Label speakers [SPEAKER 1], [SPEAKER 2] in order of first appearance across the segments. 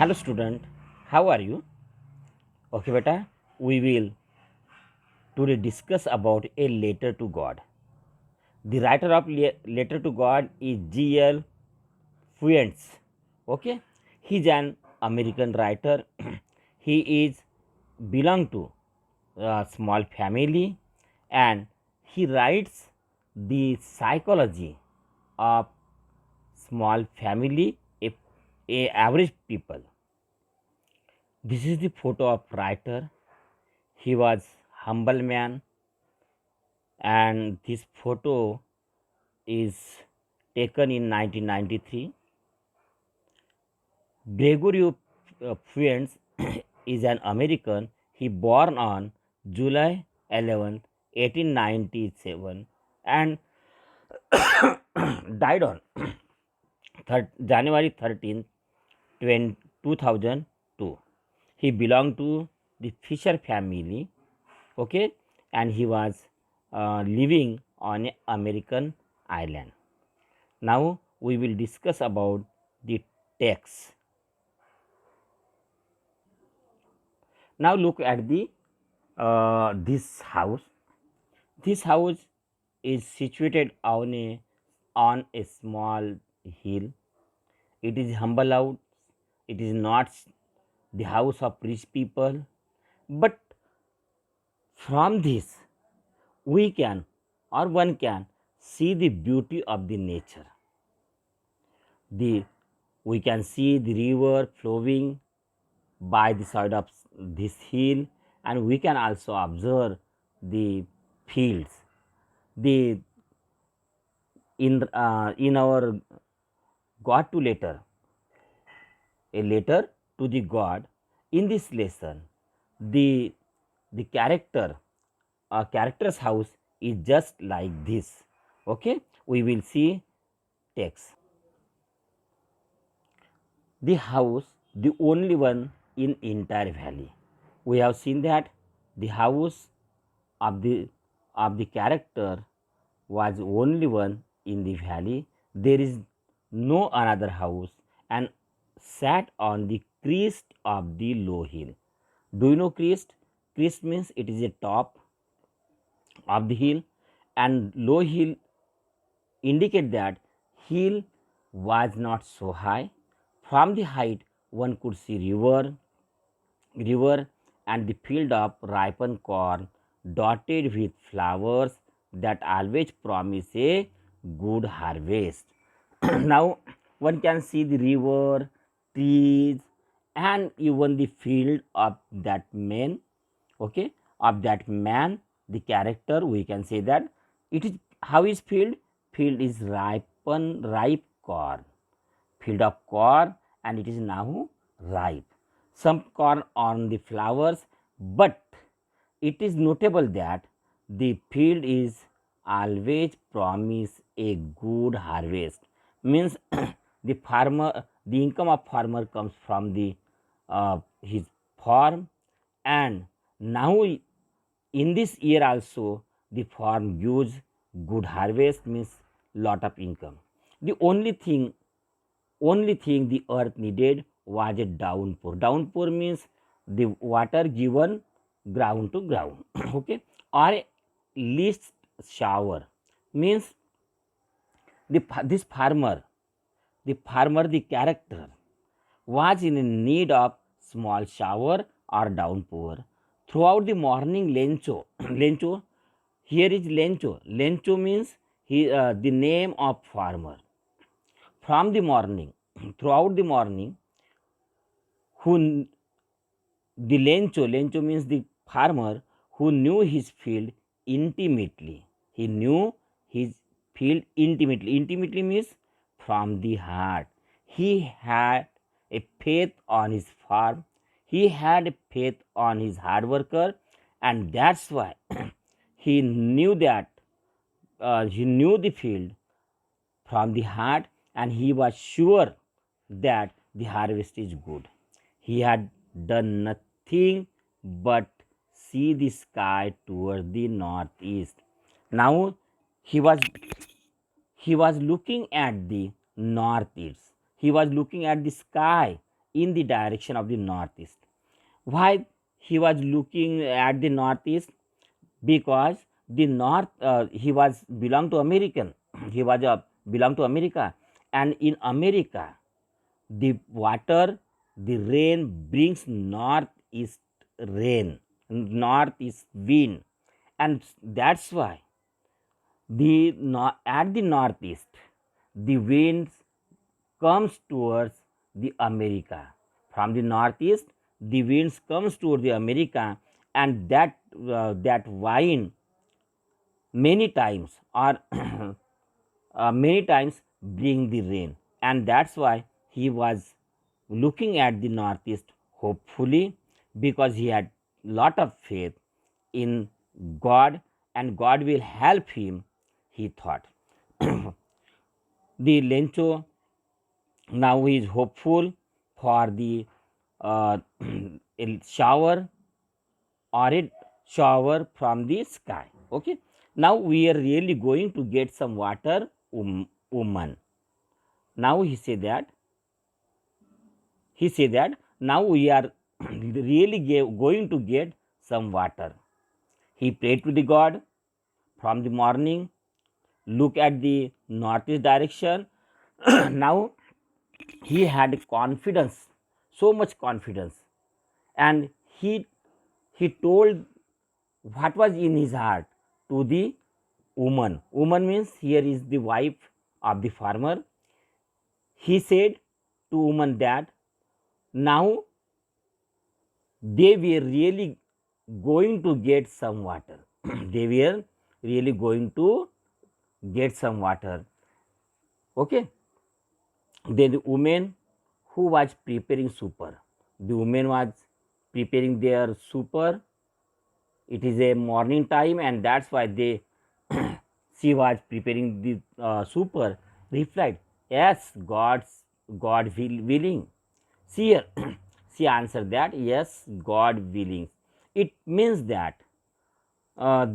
[SPEAKER 1] Hello student, how are you? Okay beta, we will today discuss about a letter to God. The writer of letter to God is G.L. Fuentes. Okay, he's an American writer. He is belong to a small family and he writes the psychology of small family, a average people. This is the photo of writer. He was humble man, and this photo is taken in 1993. Gregory Fuentes is an American. He born on July 11th, 1897 and died on January 13th, 2002. He belonged to the Fisher family, okay, and he was living on an American island. Now we will discuss about the text. Now look at the this house. This house is situated on a small hill. It is humble house. It is not the house of rich people, but from this we can or one can see the beauty of the nature. The we can see the river flowing by the side of this hill, and we can also observe the fields. The in our God to letter, a letter to the God. In this lesson, the the character's house is just like this. Okay, we will see text. The house, the only one in entire valley. We have seen that the house of the character was only one in the valley. There is no another house and sat on the crest of the low hill. Do you know crest? Crest means it is a top of the hill, and low hill indicate that hill was not so high. From the height, one could see river and the field of ripened corn dotted with flowers that always promise a good harvest. Now one can see the river, trees, and even the field of that man. Okay, of that man, the character, we can say that it is how is field? Field is ripe corn, field of corn, and it is now ripe. Some corn on the flowers, but it is notable that the field is always promise a good harvest. Means the income of farmer comes from the his farm, and now in this year also the farm gives good harvest, means lot of income. The only thing the earth needed was a downpour. Downpour means the water given ground to ground. Okay, or a least shower means this farmer, the character was in need of small shower or downpour throughout the morning. Lencho lencho, here is lencho means the name of farmer. From the morning, throughout the morning, who the lencho means the farmer who knew his field intimately. He knew his field intimately. Intimately means from the heart. He had a faith on his farm. He had a faith on his hard worker, and that's why he knew that he knew the field from the heart, and he was sure that the harvest is good. He had done nothing but see the sky toward the northeast. Now he was he was looking at the northeast. He was looking at the sky, in the direction of the northeast. Why he was looking at the northeast? Because the north, he was belong to American. He was belong to America, and in America, the water, the rain brings northeast rain, northeast wind, and that's why at the northeast, the winds comes towards the America. From the northeast, the winds comes toward the America, and that wind many times or many times bring the rain, and that's why he was looking at the northeast hopefully, because he had lot of faith in God, and God will help him, he thought. The Lencho now is hopeful for the uh, shower or a shower from the sky. Okay, now we are really going to get some water, woman. Now he said that now we are really going to get some water. He prayed to the God from the morning, look at the northeast direction. Now he had confidence, so much confidence, and he told what was in his heart to the woman. Woman means here is the wife of the farmer. He said to woman that now they were really going to get some water. They were really going to get some water. Okay. Then the woman who was preparing supper. The woman was preparing their supper. It is a morning time, and that's why they she was preparing the supper. Replied, "Yes, God willing." She she answered that, "Yes, God willing." It means that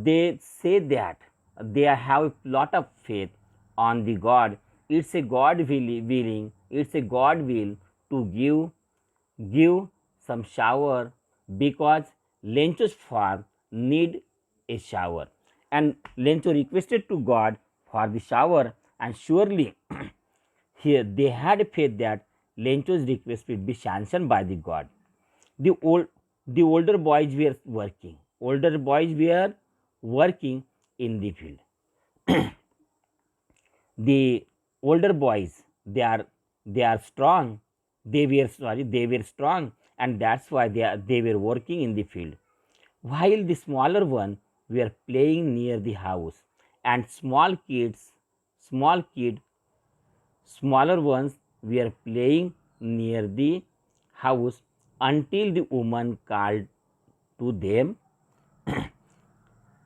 [SPEAKER 1] they say that they have a lot of faith on the God. It's a God willing. It's a God will to give some shower, because Lencho's farm need a shower, and Lencho requested to God for the shower, and surely here they had faith that Lencho's request will be sanctioned by the God. The the older boys were working. Older boys were working in the field. The older boys, they are strong. They were strong, and that's why they were working in the field, while the smaller one were playing near the house. And small kid smaller ones were playing near the house, until the woman called to them.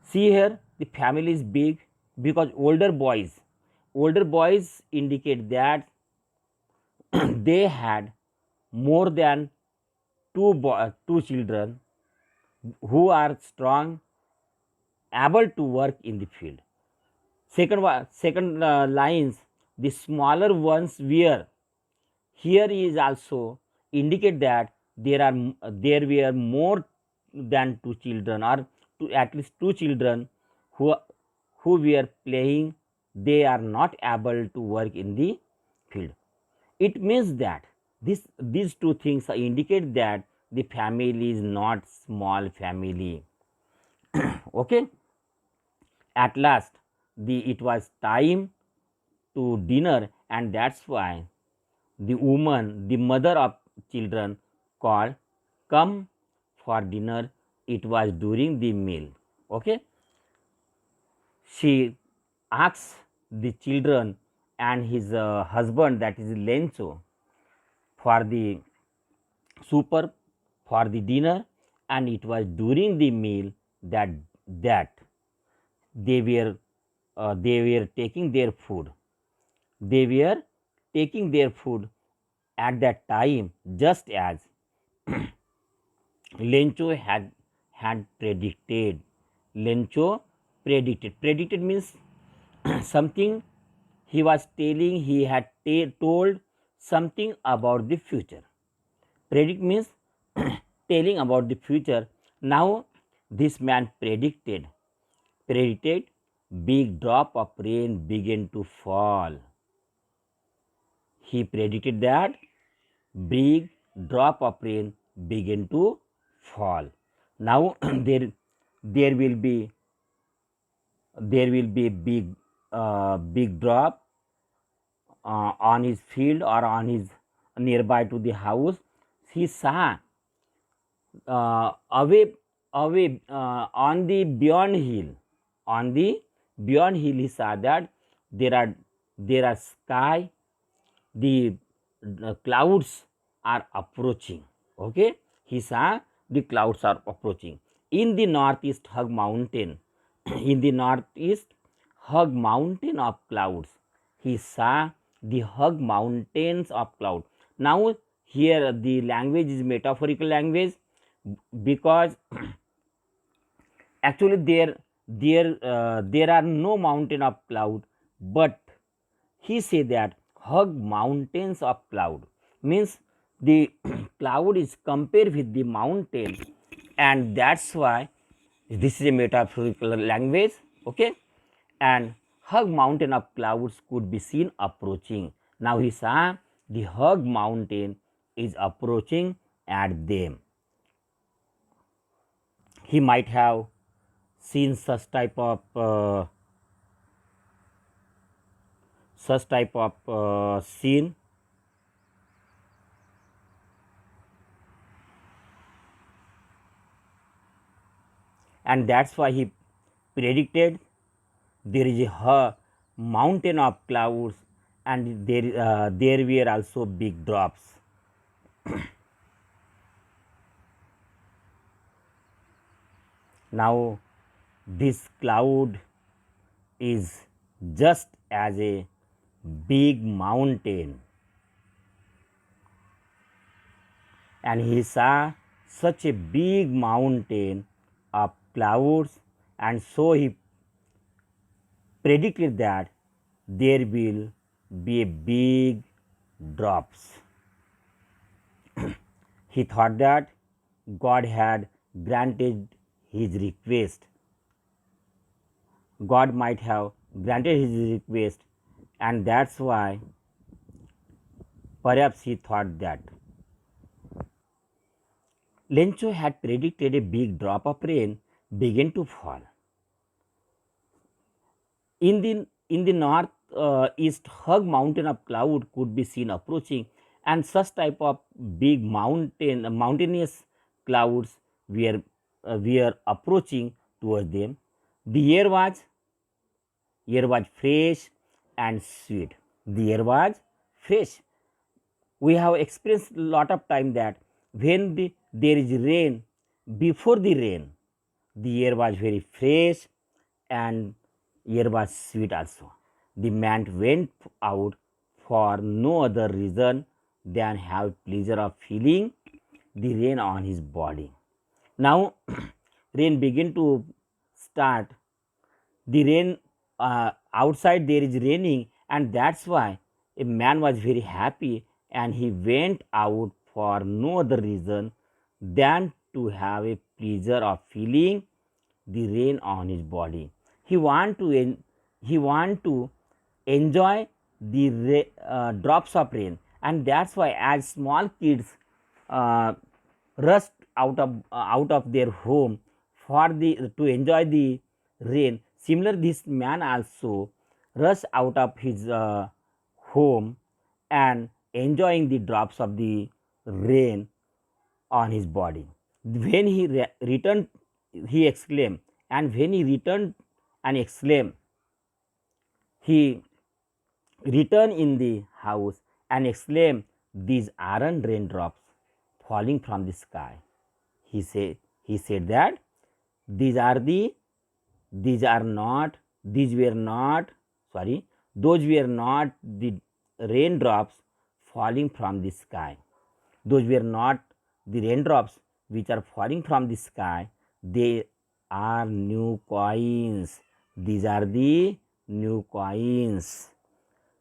[SPEAKER 1] See here, the family is big, because older boys indicate that they had more than two children who are strong, able to work in the field. Second lines, the smaller ones were, here is also indicate that there were more than two children, or at least two children who who were playing. They are not able to work in the field. It means that these two things indicate that the family is not small family. Okay. At last, it was time to dinner, and that's why the woman, the mother of children, called, "Come for dinner." It was during the meal. Okay. She asks the children and his husband, that is Lencho, for the supper, for the dinner, and it was during the meal that they were taking their food. They were taking their food at that time, just as Lencho had predicted. Lencho predicted. Predicted means something he was telling. He had told something about the future. Predict means telling about the future. Now this man predicted big drop of rain begin to fall. He predicted that big drop of rain begin to fall. Now there will be big drop on his field or on his nearby to the house. He saw away on the beyond hill. On the beyond hill, he saw that there are sky, the clouds are approaching. Okay, he saw the clouds are approaching in the northeast hug mountain. In the northeast hug mountain of clouds, he saw the hug mountains of cloud. Now here the language is metaphorical language, because actually there are no mountain of cloud, but he say that hug mountains of cloud means the cloud is compared with the mountain, and that's why this is a metaphorical language. Okay, and hug mountain of clouds could be seen approaching. Now he saw the hug mountain is approaching at them. He might have seen such type of scene, and that's why he predicted there is a mountain of clouds, and there were also big drops. Now this cloud is just as a big mountain, and he saw such a big mountain of clouds, and so he predicted that there will be a big drops. He thought that God had granted his request. God might have granted his request, and that's why perhaps he thought that. Lencho had predicted a big drop of rain begin to fall. In the north east hug mountain of cloud could be seen approaching, and such type of big mountainous clouds were approaching towards them. The air was fresh and sweet. The air was fresh. We have experienced a lot of time that when there is rain, before the rain, the air was very fresh and air was sweet also. The man went out for no other reason than have pleasure of feeling the rain on his body. Now rain begin to start. The rain outside there is raining, and that's why a man was very happy, and he went out for no other reason than to have a pleasure of feeling the rain on his body. He want to enjoy the drops of rain, and that's why as small kids uh, rushed out of their home for the to enjoy the rain, similar this man also rushed out of his home and enjoying the drops of the rain on his body. When he returned, he exclaimed, and when he returned and exclaimed, he returned in the house and exclaimed, "These aren't raindrops falling from the sky." He said that these are the these are not these were not sorry those were not the raindrops falling from the sky. Those were not the raindrops which are falling from the sky. They are new coins. These are the new coins.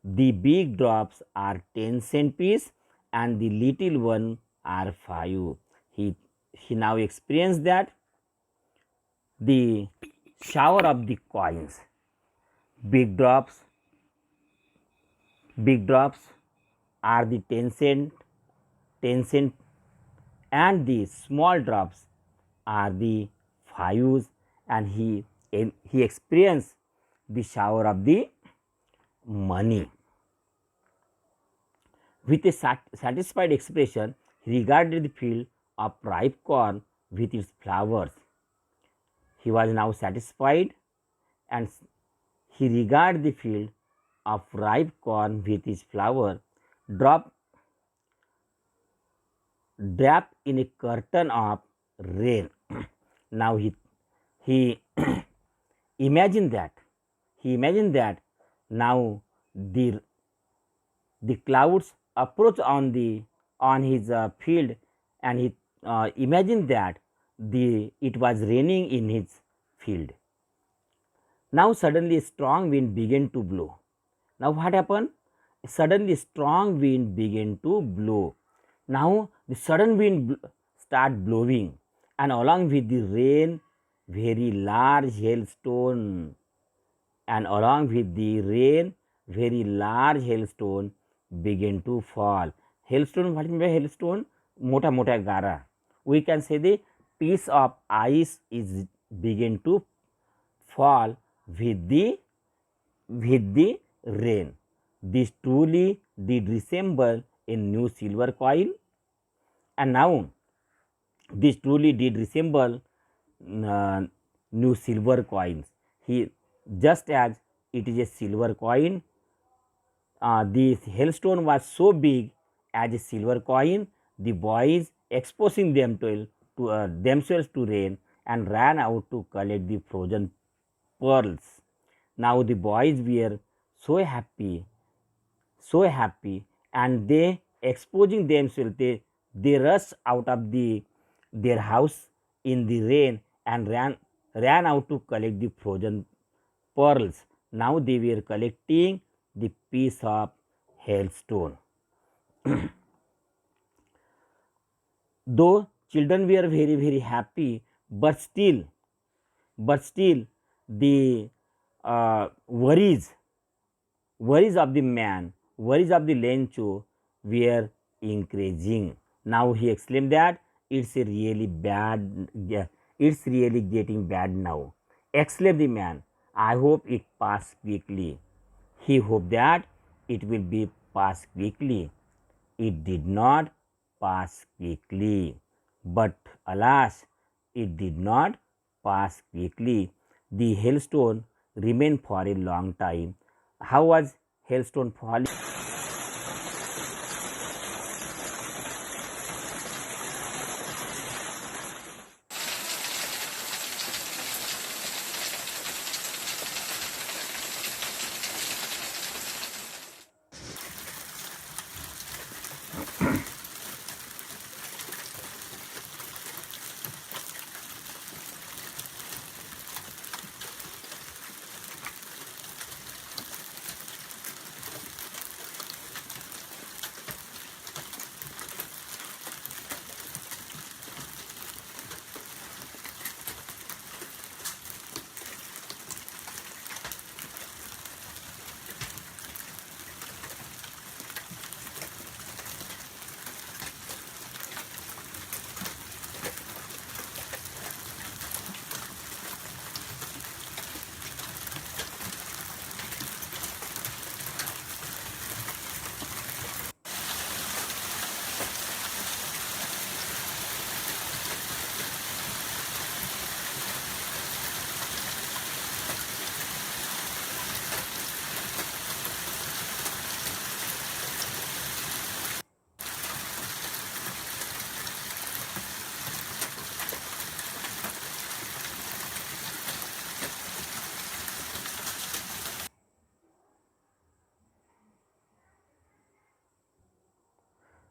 [SPEAKER 1] The big drops are 10-cent piece, and the little one are 5. He now experienced that the shower of the coins, big drops, big drops are the 10 cent, and the small drops are the fives, and he experienced the shower of the money. With a satisfied expression, he regarded the field of ripe corn with its flowers. He was now satisfied, and he regarded the field of ripe corn with its flower, drop, draped in a curtain of rain. Now he imagined that now the the clouds approach on his field, and he imagined that the it was raining in his field. Now suddenly a strong wind began to blow. Now what happened? Suddenly strong wind began to blow. Now the sudden wind start blowing, and along with the rain, very large hailstone, and along with the rain, very large hailstone began to fall. Hailstone, what is mean by hailstone? Mota mota gara. We can say the piece of ice is begin to fall with the rain. This truly did resemble a new silver coin, and now this truly did resemble uh, new silver coins. He just as it is a silver coin, the hailstone was so big as a silver coin. The boys exposing themselves to rain and ran out to collect the frozen pearls. Now the boys were so happy, so happy, and they exposing themselves. They rushed out of their house in the rain and ran out to collect the frozen pearls. Now they were collecting the piece of hailstone. Though children were very happy, but still the worries of the man, worries of the lencho were increasing. Now he exclaimed that it's a really bad, yeah, it's really getting bad now. Exclaimed the man, I hope it pass quickly. He hoped that it will be pass quickly. It did not pass quickly. But alas, it did not pass quickly. The hailstone remained for a long time. How was hailstone falling?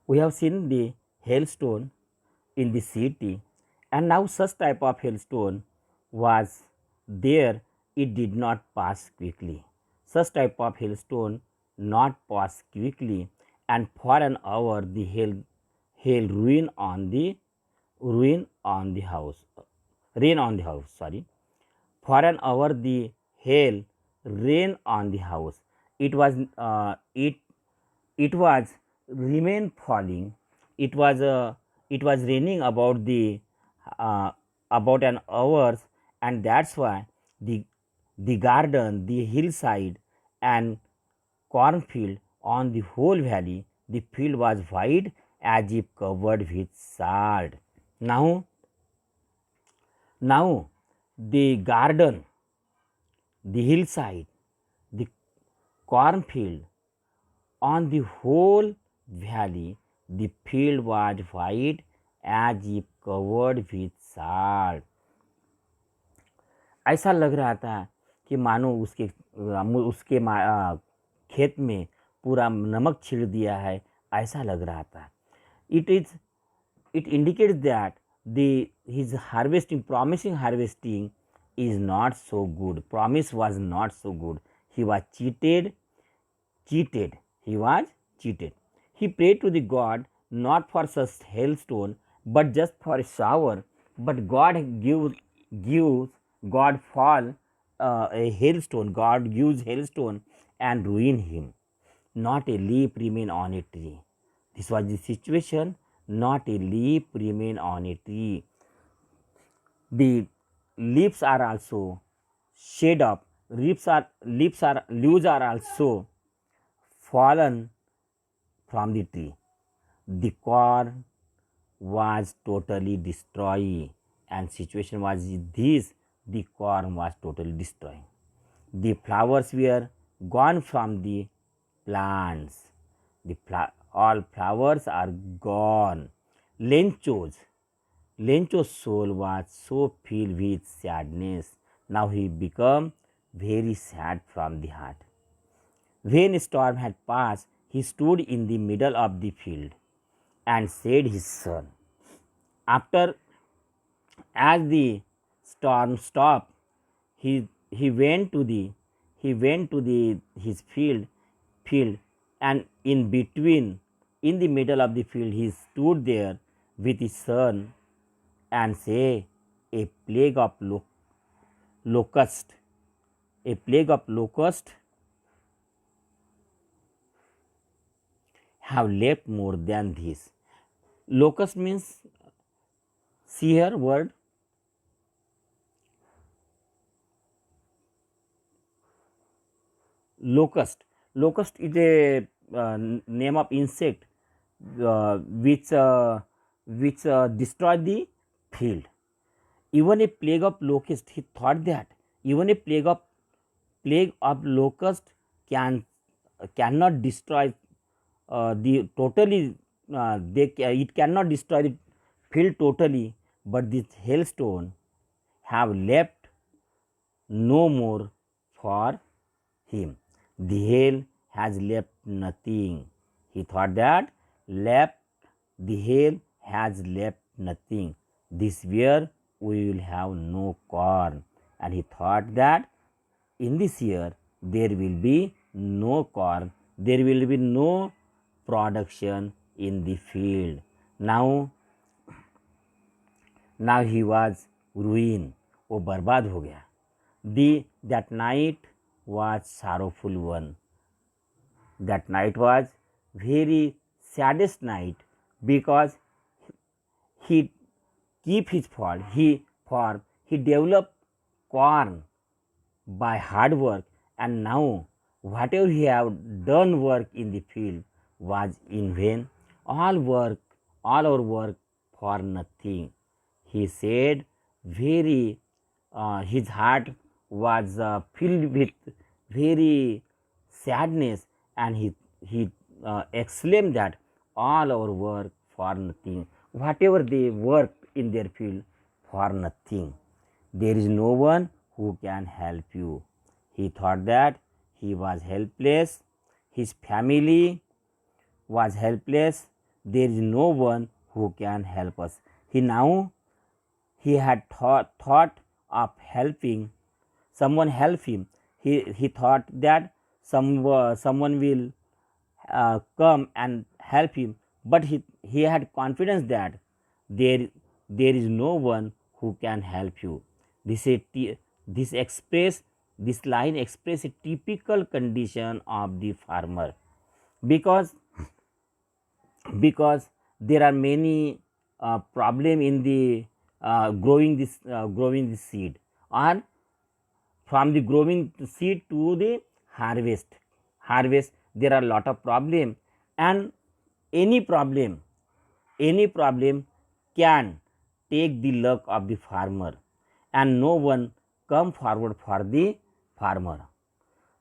[SPEAKER 1] We have seen the hailstone in the city, and now such type of hailstone was there. It did not pass quickly. Such type of hailstone not pass quickly, and for an hour the hail ruin on the house, rain on the house. Sorry, for an hour the hail rain on the house. It was it was remain falling. It was raining uh, about an hours, and that's why the garden, the hillside, and cornfield on the whole valley, the field was white as if covered with salt. Now, now the garden, the hillside, the cornfield, on the whole valley, the field was white as if covered with salt. ऐसा लग रहा था कि मानो खेत में पूरा नमक छिड़ दिया है, ऐसा लग रहा था. It is it indicates that his harvesting, promising harvesting, is not so good. Promise was not so good. He was cheated. He was cheated. He prayed to the God not for such hailstone, but just for a shower. But gives God fall a hailstone. God gives hailstone and ruin him. Not a leaf remain on a tree. This was the situation. Not a leaf remain on a tree. The leaves are also shade up. Leaves are also fallen from the tree. The corn was totally destroyed, and situation was this: the corn was totally destroyed. The flowers were gone from the plants. All flowers are gone. Lencho's Lencho's soul was so filled with sadness. Now he became very sad from the heart. When a storm had passed, he stood in the middle of the field and said his son. After, as the storm stopped, he went to his field, and in the middle of the field he stood there with his son and say, a plague of locust, a plague of locust have left more than this. Locust means, see here word, locust. Locust is a name of insect which destroy the field. Even a plague of locust, he thought that even a plague of locust cannot destroy the totally. It cannot destroy the field totally, but this hailstone have left no more for him. The hail has left nothing. He thought that the hail has left nothing. This year we will have no corn. And he thought that in this year there will be no corn, there will be no production in the field. Now he was ruined. वो बर्बाद हो गया. That night was sorrowful one. That night was very saddest night, because he keep his fall. He developed corn by hard work, and now whatever he have done work in the field was in vain. All our work for nothing. He said very, his heart was filled with very sadness, and he exclaimed that all our work for nothing. Whatever they worked in their field for nothing. There is no one who can help you. He thought that he was helpless. His family was helpless. There is no one who can help us. He had thought of helping someone, help him. He thought that someone will come and help him, but he had confidence that there, there is no one who can help you. This, this express, this line express a typical condition of the farmer, because there are many problem in the growing this seed, or from the growing seed to the harvest there are a lot of problem, and any problem any problem can take the luck of the farmer, and no one come forward for the farmer,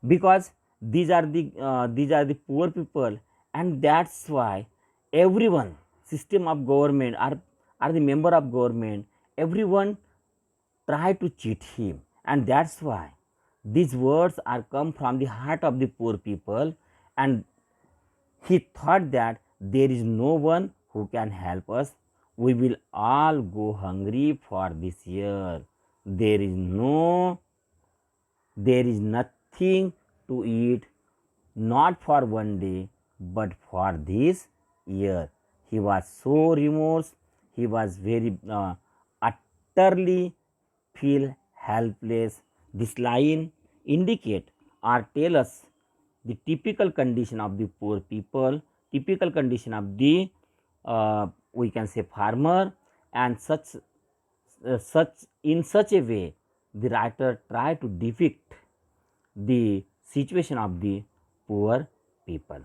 [SPEAKER 1] because these are the poor people, and that's why everyone system of government are the member of government, everyone try to cheat him, and that's why these words are come from the heart of the poor people, and he thought that there is no one who can help us. We will all go hungry for this year. There is no, there is nothing to eat, not for one day, but for this year. He was so remorse. He was very utterly feel helpless. This line indicate or tell us the typical condition of the poor people, typical condition of the we can say farmer, and such in such a way the writer try to depict the situation of the poor people.